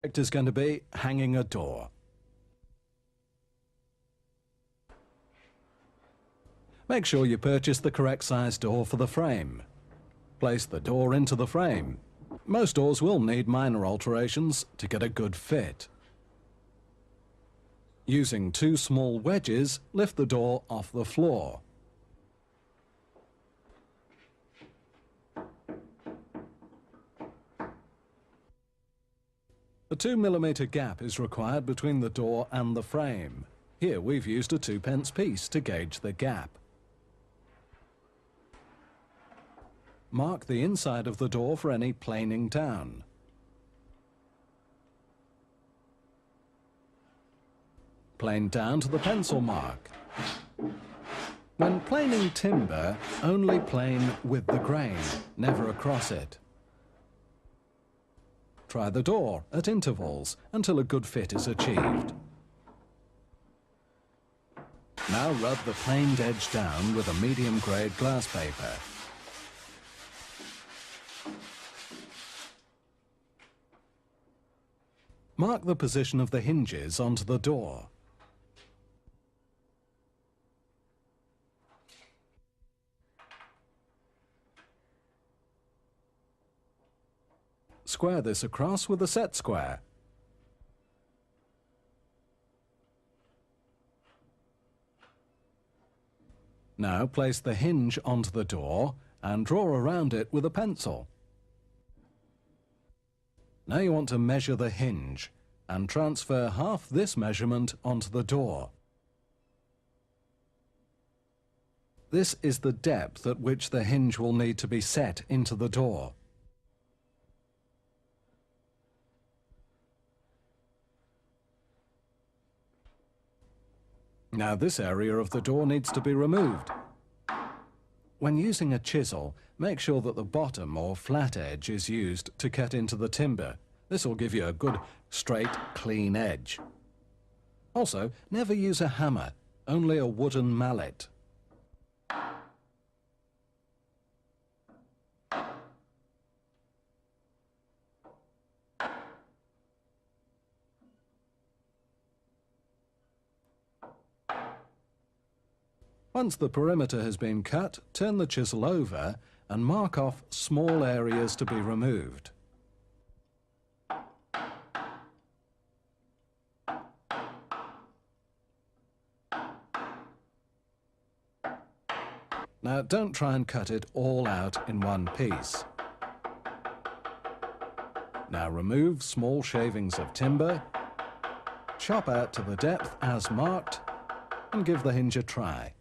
Project is going to be hanging a door. Make sure you purchase the correct size door for the frame. Place the door into the frame. Most doors will need minor alterations to get a good fit. Using two small wedges, lift the door off the floor. A 2mm gap is required between the door and the frame. Here we've used a 2p piece to gauge the gap. Mark the inside of the door for any planing down. Plane down to the pencil mark. When planing timber, only plane with the grain, never across it. Try the door at intervals until a good fit is achieved. Now rub the planed edge down with a medium-grade glass paper. Mark the position of the hinges onto the door. Square this across with a set square. Now place the hinge onto the door and draw around it with a pencil. Now you want to measure the hinge and transfer half this measurement onto the door. This is the depth at which the hinge will need to be set into the door. Now this area of the door needs to be removed. When using a chisel, make sure that the bottom or flat edge is used to cut into the timber. This will give you a good, straight, clean edge. Also, never use a hammer, only a wooden mallet. Once the perimeter has been cut, turn the chisel over and mark off small areas to be removed. Now don't try and cut it all out in one piece. Now remove small shavings of timber, chop out to the depth as marked, and give the hinge a try.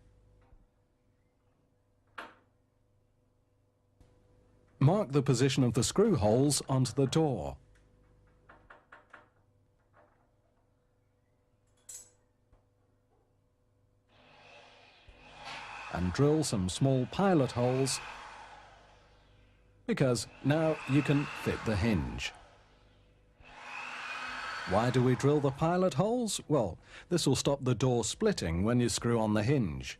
Mark the position of the screw holes onto the door. And drill some small pilot holes, because now you can fit the hinge. Why do we drill the pilot holes? Well, this will stop the door splitting when you screw on the hinge.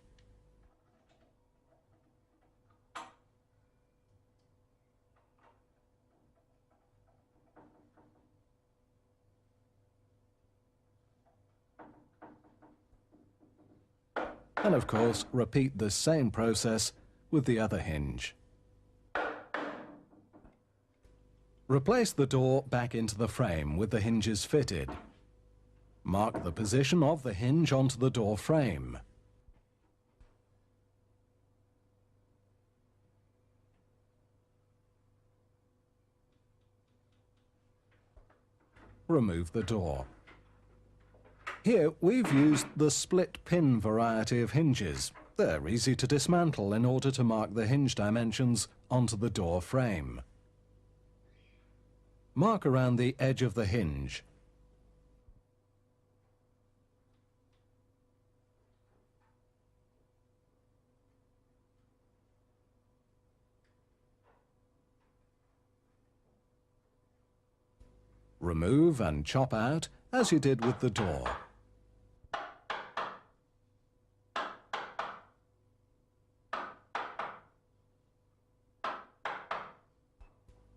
And of course, repeat the same process with the other hinge. Replace the door back into the frame with the hinges fitted. Mark the position of the hinge onto the door frame. Remove the door. Here we've used the split pin variety of hinges. They're easy to dismantle in order to mark the hinge dimensions onto the door frame. Mark around the edge of the hinge. Remove and chop out as you did with the door.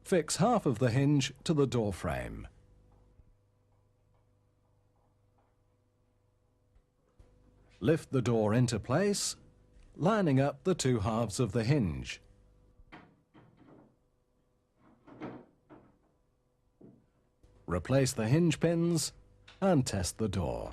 Fix half of the hinge to the door frame. Lift the door into place, lining up the two halves of the hinge. Replace the hinge pins and test the door.